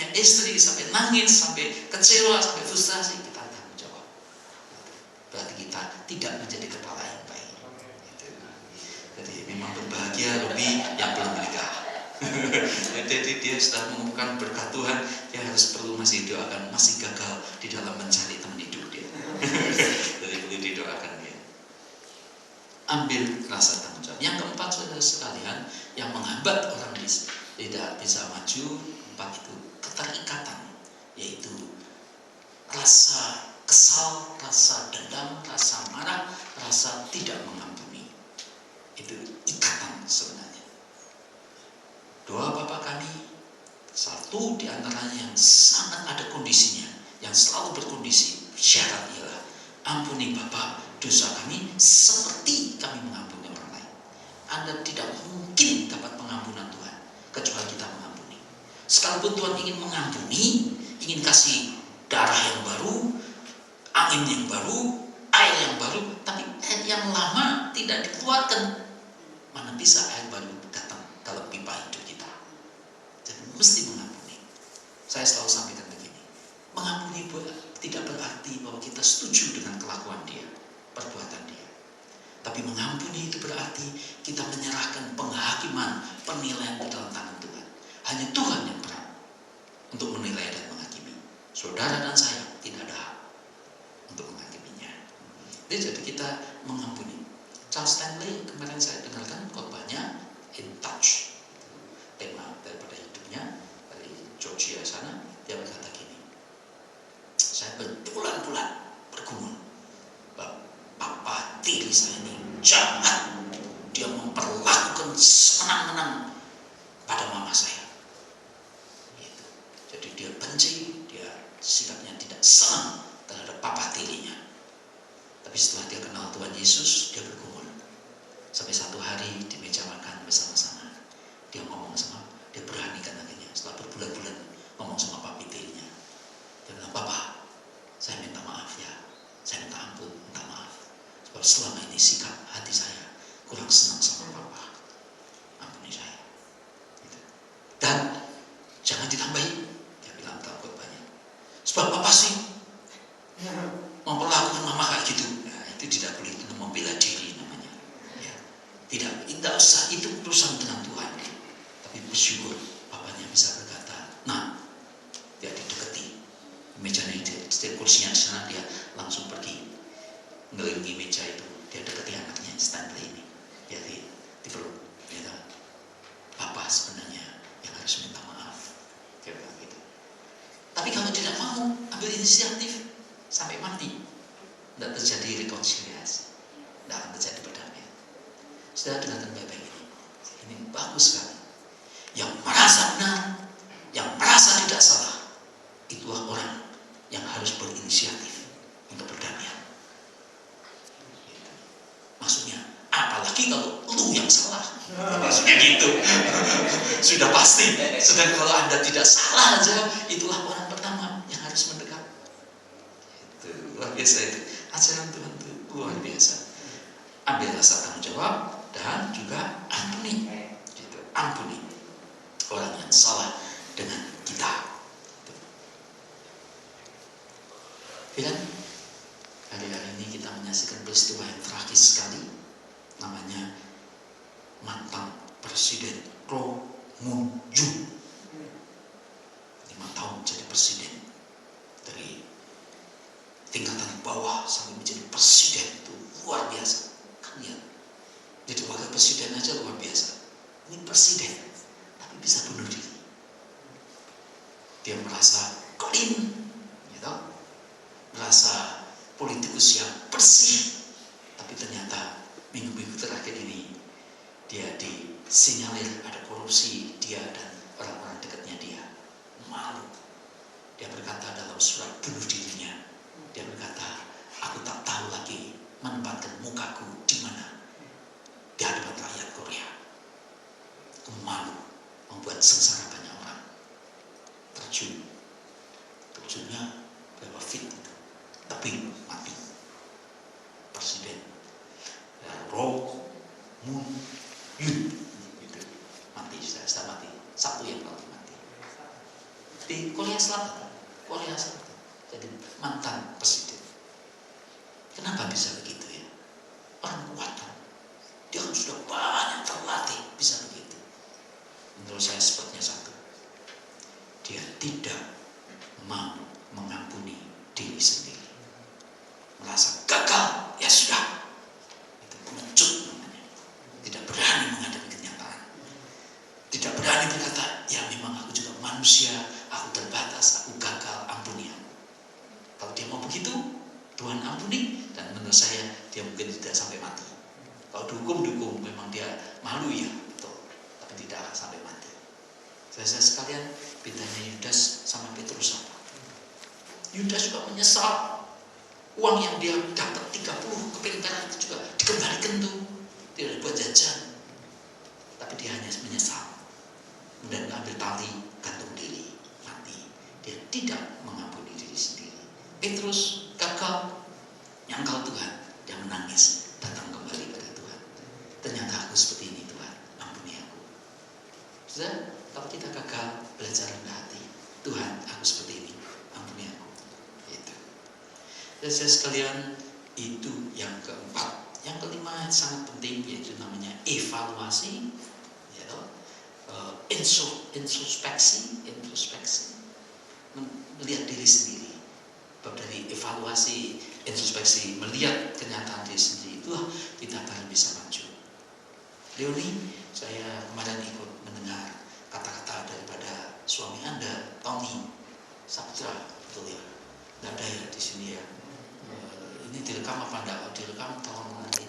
sampai istri, sampai nangis, sampai kecewa, sampai frustrasi, kita tanggung jawab. Berarti kita tidak menjadi kepala yang baik. Jadi memang berbahagia Robi yang belum menikah. Jadi dia sudah menemukan berkat Tuhan, dia harus perlu masih doakan, masih gagal di dalam mencari teman hidup dia. Jadi perlu didoakan dia. Ambil rasa tanggung jawab. Yang keempat, saudara sekalian, yang menghambat orang tidak bisa maju, empat itu keterikatan, yaitu rasa kesal, rasa dendam, rasa marah, rasa tidak mengampuni. Itu ikatan sebenarnya. Doa Bapa kami, satu di antaranya yang sangat ada kondisinya, yang selalu berkondisi, syarat ialah ampuni Bapa dosa kami seperti kami mengampuni orang lain. Anda tidak mungkin dapat pengampunan Tuhan kecuali kita mengampuni. Sekalipun Tuhan ingin mengampuni, ingin kasih darah yang baru, angin yang baru, air yang baru, tapi air yang lama tidak dikeluarkan. Mana bisa air baru datang dalam pipa hidup kita? Jadi mesti mengampuni. Saya selalu sampaikan begini, mengampuni tidak berarti bahwa kita setuju dengan kelakuan dia, perbuatan dia. Tapi mengampuni itu berarti kita menyerahkan penghakiman, penilaian ke dalam tangan Tuhan. Hanya Tuhan yang berhak untuk menilai dan menghakimi. Saudara dan saya tidak ada hak untuk menghakiminya. Jadi kita mengampuni. Charles Stanley kemarin saya dengarkan khotbahnya In Touch, tema daripada hidupnya dari Georgia sana. Dia berkata gini, saya berbulan-bulan bergumul, Papa tiri saya ini jahat, dia memperlakukan senang-senang pada mama saya. Gitu. Jadi dia benci, dia sikapnya tidak senang terhadap papa tirinya. Tapi setelah dia kenal Tuhan Yesus, dia bergumul. Sampai satu hari di meja makan bersama-sama, dia ngomong sama, dia beranikan akhirnya setelah berbulan-bulan ngomong sama papi tirinya. Dia bilang, Papa, saya minta maaf ya, saya minta ampun, minta maaf. Sebab selama ini sikap hati saya kurang senang sama Papa. Ampuni saya. Gitu. Dan jangan ditambahin, dia bilang dalam khotbahnya. Sebab Papa sih memperlakukan mama kayak gitu. Nah, itu tidak boleh, itu membela diri namanya. Ya. Tidak usah, itu urusan dengan Tuhan. Tapi bersyukur papanya bisa berkata, nah, dia didekati mejanya itu, kursinya di sana, dia langsung pergi ngelilingi meja itu, dia dekati anaknya Stanley ini, jadi dipeluk, dia tahu, Papa sebenarnya yang harus minta maaf, dia bilang gitu. Tapi kalau tidak mau ambil inisiatif sampai mati, tidak terjadi rekonsiliasi, tidak akan terjadi perdamaian. Sudah dengarkan baik-baik ini bagus sekali. Yang merasa benar, yang merasa tidak salah, itulah orang yang harus berinisiatif untuk perdamaian. Maksudnya, apalagi kalau lu yang salah. Maksudnya gitu. Sudah pasti. Sedang kalau Anda tidak salah aja, itulah orang pertama yang harus mendekat. Itu luar biasa itu. Ajaran Tuhan itu luar biasa. Ambil rasa tanggung jawab dan juga ampuni. Gitu. Ampuni orang yang salah dengan kita. Dan hari-hari ini kita menyaksikan peristiwa yang tragis sekali, namanya mantan Presiden Roh Moon Hyun, 5 tahun jadi presiden, dari tingkatan bawah sampai menjadi presiden, itu luar biasa. Kalian jadi wakil presiden aja luar biasa, ini presiden tapi bisa bunuh diri. Dia merasa clean, gitu, merasa politikus yang bersih, tapi ternyata minggu-minggu terakhir ini dia disinyalir ada korupsi, dia dan orang-orang dekatnya dia. Malu. Dia berkata dalam surat bunuh dirinya, dia berkata, aku tak tahu lagi menempatkan mukaku di mana di hadapan rakyat Korea. Aku malu membuat sengsara banyak orang. Terjunnya berapa feet itu, tapi mati. Presiden Roh Moon Hyun itu mati, sudah mati. Satu yang lalu mati. di Korea Selatan. Jadi mantan presiden. Kenapa bisa begitu ya? Orang kuat kan? Dia kan sudah banyak terlatih bisa begitu. Menurut saya sebabnya satu, dia tidak mau mengampuni diri sendiri. Merasa gagal, ya sudah. Itu pengecut namanya. Tidak berani menghadapi kenyataan. Tidak berani berkata, ya memang aku juga manusia, aku terbatas, aku gagal, ampuni aku. Kalau dia mau begitu, Tuhan ampuni, dan menurut saya dia mungkin tidak sampai mati. Kalau dihukum, memang dia malu ya, betul. Tapi tidak akan sampai mati. Saya sekalian, bedanya Yudas sama Petrus apa? Yudas juga menyesal. Uang yang dia dapat 30 keping perak itu juga dikembalikan tuh. Tidak buat jajan. Tapi dia hanya menyesal. Kemudian ambil tali, gantung diri, mati. Dia tidak mengampuni diri sendiri. Petrus gagal, nyangkal Tuhan. Dia menangis, datang kembali pada Tuhan. Ternyata aku seperti ini Tuhan, ampuni aku. Sudah, kalau kita gagal, belajar rendah hati. Tuhan, aku seperti ini, ampuni aku. Itu. Dan saya sekalian, itu yang keempat. Yang kelima sangat penting, yaitu namanya evaluasi, yaitu introspeksi, melihat diri sendiri. Bab dari evaluasi, introspeksi, melihat kenyataan diri sendiri, itulah kita baru bisa maju. Leoni, saya kemarin ikut mendengar kata-kata daripada suami Anda, Tony Saputra, betul ya? Tidak ada ya di sini ya. Ini direkam apa enggak? Kalau direkam tolong nanti